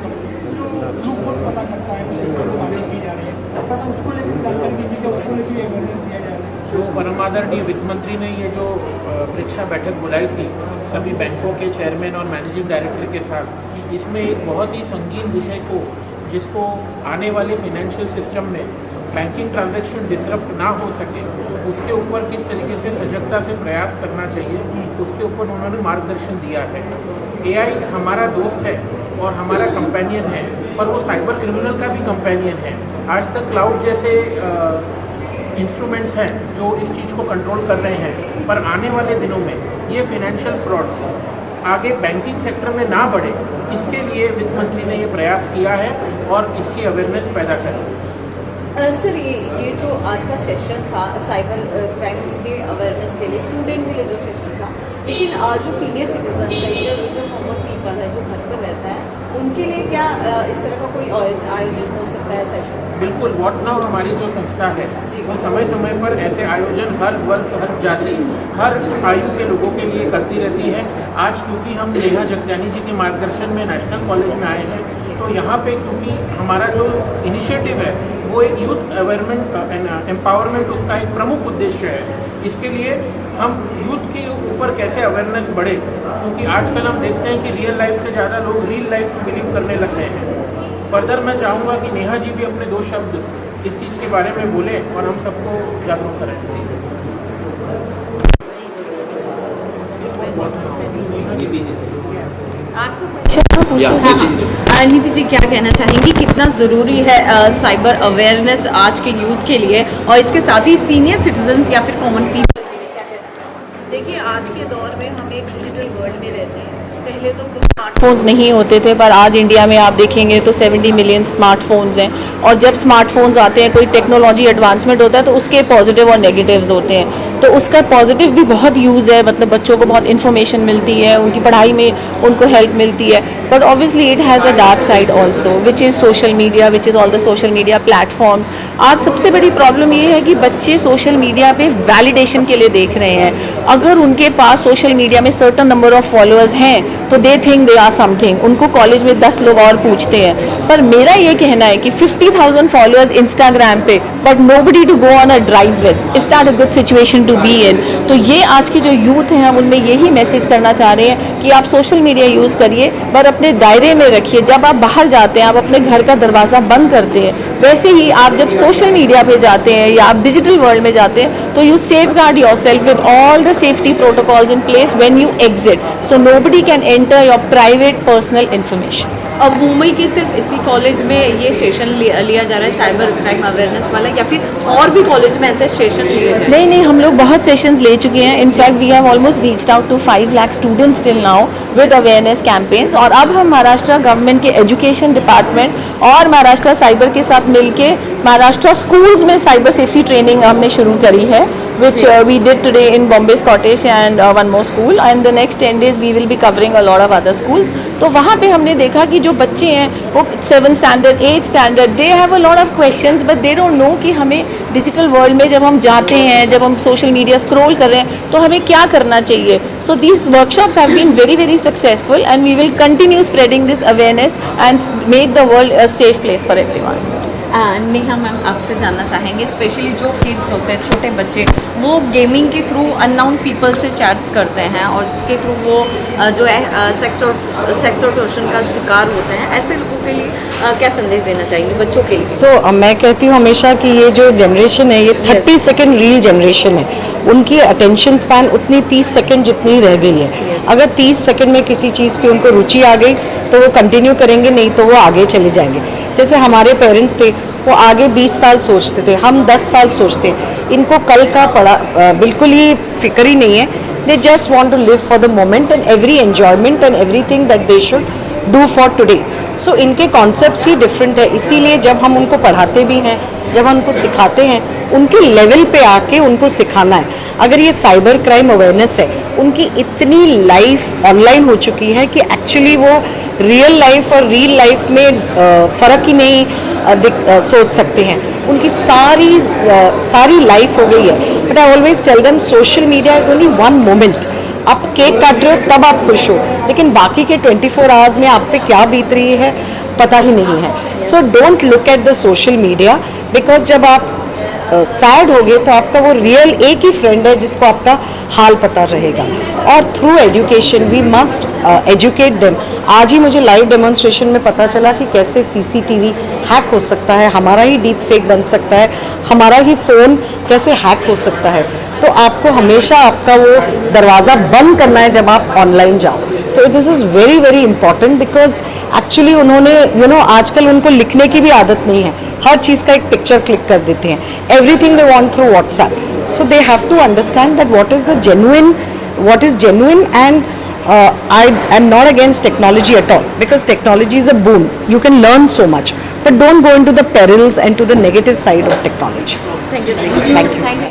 Force blue force पता करता है, बातें की जा रही है, बस उसको लेकर जानकारी दीजिए कि उसको लेकर अवेयरनेस दिया जाए। जो परमादरणीय वित्त मंत्री ने ये जो परीक्षा बैठक बुलाई थी सभी बैंकों के चेयरमैन और मैनेजिंग डायरेक्टर के साथ, इसमें एक बहुत ही संगीन विषय को, जिसको आने वाले फाइनेंशियल सिस्टम में बैंकिंग ट्रांजैक्शन डिसरप्ट ना हो सके, उसके ऊपर किस तरीके से सजगता से प्रयास करना चाहिए, उसके ऊपर उन्होंने मार्गदर्शन दिया है। एआई हमारा दोस्त है और हमारा कंपेनियन है, पर वो साइबर क्रिमिनल का भी कंपेनियन है। आज तक क्लाउड जैसे इंस्ट्रूमेंट्स हैं जो इस चीज़ को कंट्रोल कर रहे हैं, पर आने वाले दिनों में ये फाइनेंशियल फ्रॉड्स आगे बैंकिंग सेक्टर में ना बढ़े, इसके लिए वित्त मंत्री ने ये प्रयास किया है और इसकी अवेयरनेस पैदा करी। सर ये जो आज का सेशन था साइबर क्राइम्स के अवेयरनेस के लिए, स्टूडेंट के लिए जो सेशन था, लेकिन जो सीनियर सिटीजन है या जो कॉमन पीपल है जो घर पर रहता है, उनके लिए क्या इस तरह का कोई आयोजन हो सकता है सेशन? बिल्कुल, व्हाट नाउ हमारी जो संस्था है वो समय समय पर ऐसे आयोजन हर वर्ग, हर जाति, हर आयु के लोगों के लिए करती रहती है। आज क्योंकि हम नेहा जगत्यानी जी के मार्गदर्शन में नेशनल कॉलेज में आए हैं, तो यहाँ पे क्योंकि हमारा जो इनिशिएटिव है वो एक यूथ अवेयरमेंट एम्पावरमेंट उसका एक प्रमुख उद्देश्य है। इसके लिए हम यूथ के ऊपर कैसे अवेयरनेस बढ़े, क्योंकि आजकल हम देखते हैं कि रियल लाइफ से ज़्यादा लोग रील लाइफ में बिलीव करने लग गए हैं। फर्दर मैं चाहूँगा कि नेहा जी भी अपने 2 शब्द इस चीज़ के बारे में बोलें और हम सबको जागरूक करें। नीति जी क्या कहना चाहेंगी, कितना ज़रूरी है साइबर अवेयरनेस आज के यूथ के लिए, और इसके साथ ही सीनियर सिटीजन्स या फिर कॉमन पीपल के लिए क्या कहना चाहेंगे? देखिए, आज के दौर में हम एक डिजिटल वर्ल्ड में रहते हैं। पहले तो स्मार्टफोन्स नहीं होते थे, पर आज इंडिया में आप देखेंगे तो 70 मिलियन स्मार्टफोन्स हैं, और जब स्मार्टफोन्स आते हैं, कोई टेक्नोलॉजी एडवांसमेंट होता है तो उसके पॉजिटिव और नेगेटिव्स होते हैं। तो उसका पॉजिटिव भी बहुत यूज़ है, मतलब बच्चों को बहुत इन्फॉर्मेशन मिलती है, उनकी पढ़ाई में उनको हेल्प मिलती है, but obviously it has a dark side also, which is social media, which is all the social media platforms. आज सबसे बड़ी प्रॉब्लम ये है कि बच्चे सोशल मीडिया पे वैलिडेशन के लिए देख रहे हैं। अगर उनके पास सोशल मीडिया में सर्टन नंबर ऑफ फॉलोअर्स हैं तो they think they are something, उनको कॉलेज में 10 लोग और पूछते हैं। पर मेरा ये कहना है कि 50,000 फॉलोअर्स इंस्टाग्राम पे, but nobody to go on a drive with, is that a good situation to be in? तो ये आज की जो यूथ है, हम उनमें यही मैसेज करना चाह रहे हैं कि आप सोशल मीडिया यूज़ करिए, पर अपने दायरे में रखिए। जब आप बाहर जाते हैं, आप अपने घर का दरवाज़ा बंद करते हैं, वैसे ही आप जब सोशल मीडिया पे जाते हैं या आप डिजिटल वर्ल्ड में जाते हैं, तो you safeguard yourself with all the safety protocols in place when you exit, so nobody can enter your private personal information. अब मुंबई के सिर्फ इसी कॉलेज में ये सेशन लिया जा रहा है साइबर क्राइम अवेयरनेस वाला, या फिर और भी कॉलेज में ऐसे सेशन लिए जाए? नहीं, हम लोग बहुत सेशंस ले चुके हैं। In fact we have almost reached out to 5 lakh students till now with awareness campaigns, और अब हम महाराष्ट्र गवर्नमेंट के एजुकेशन डिपार्टमेंट और महाराष्ट्र साइबर के साथ मिलके महाराष्ट्र स्कूल्स में साइबर सेफ्टी ट्रेनिंग हमने शुरू करी है, which we did today in Bombay Scottish and one more school, and the next 10 days we will be covering a lot of other schools. तो वहाँ पे हमने देखा कि जो बच्चे हैं वो 7th standard, 8th standard, they have a lot of questions but they don't know कि हमें डिजिटल वर्ल्ड में जब हम जाते हैं, जब हम सोशल मीडिया स्क्रॉल कर रहे हैं, तो हमें क्या करना चाहिए। So these workshops have been very successful and we will continue spreading this awareness and make the world a safe place for everyone. Neha ma'am, आपसे जानना चाहेंगे, स्पेशली जो किड्स होते हैं, छोटे बच्चे, वो गेमिंग के थ्रू अननोन पीपल से चैट्स करते हैं और जिसके थ्रू वो जो है सेक्स और टॉर्चर का शिकार होते हैं, ऐसे लोगों के लिए क्या संदेश देना चाहेंगे बच्चों के लिए? मैं कहती हूँ हमेशा कि ये जो जनरेशन है, ये 30 सेकेंड रील जनरेशन है। उनकी अटेंशन स्पैन उतनी 30 सेकेंड जितनी रह गई है। अगर 30 सेकेंड में किसी चीज़ की उनको रुचि आ गई तो वो कंटिन्यू करेंगे, नहीं तो वो आगे चले जाएंगे। जैसे हमारे पेरेंट्स थे, वो आगे 20 साल सोचते थे, हम 10 साल सोचते। इनको कल का पड़ा बिल्कुल ही फिक्र ही नहीं है। They just want to live for the moment and every enjoyment and everything that they should do for today. So इनके कॉन्सेप्ट्स ही डिफरेंट है। इसीलिए जब हम उनको पढ़ाते भी हैं, जब हम उनको सिखाते हैं, उनके लेवल पे आके उनको सिखाना है। अगर ये साइबर क्राइम अवेयरनेस है, उनकी इतनी लाइफ ऑनलाइन हो चुकी है कि एक्चुअली वो रियल लाइफ और रील लाइफ में फ़र्क ही नहीं सोच सकते हैं। उनकी सारी लाइफ हो गई है। But I always tell them social media is only one moment. आप केक काट रहे हो तब आप खुश हो, लेकिन बाकी के 24 आवर्स में आप पे क्या बीत रही है पता ही नहीं है. So don't look at the social media, because जब आप सैड हो गए तो आपका वो रियल एक ही फ्रेंड है जिसको आपका हाल पता रहेगा. और through education we must educate them. आज ही मुझे लाइव डेमोन्स्ट्रेशन में पता चला कि कैसे CCTV हैक हो सकता है, हमारा ही डीप फेक बन सकता है, हमारा ही फ़ोन कैसे हैक हो सकता है. तो आपको हमेशा आपका वो दरवाज़ा बंद करना है जब आप ऑनलाइन जाओ. तो this is very very important, because actually उन्होंने आजकल उनको लिखने की भी आदत नहीं है, हर चीज़ का एक पिक्चर क्लिक कर देते हैं. Everything they want through WhatsApp. So they have to understand that what is genuine, and I am not against technology at all, because technology is a boon. You can learn so much, but don't go into the perils and to the negative side of technology. Thank you so much. Thank you.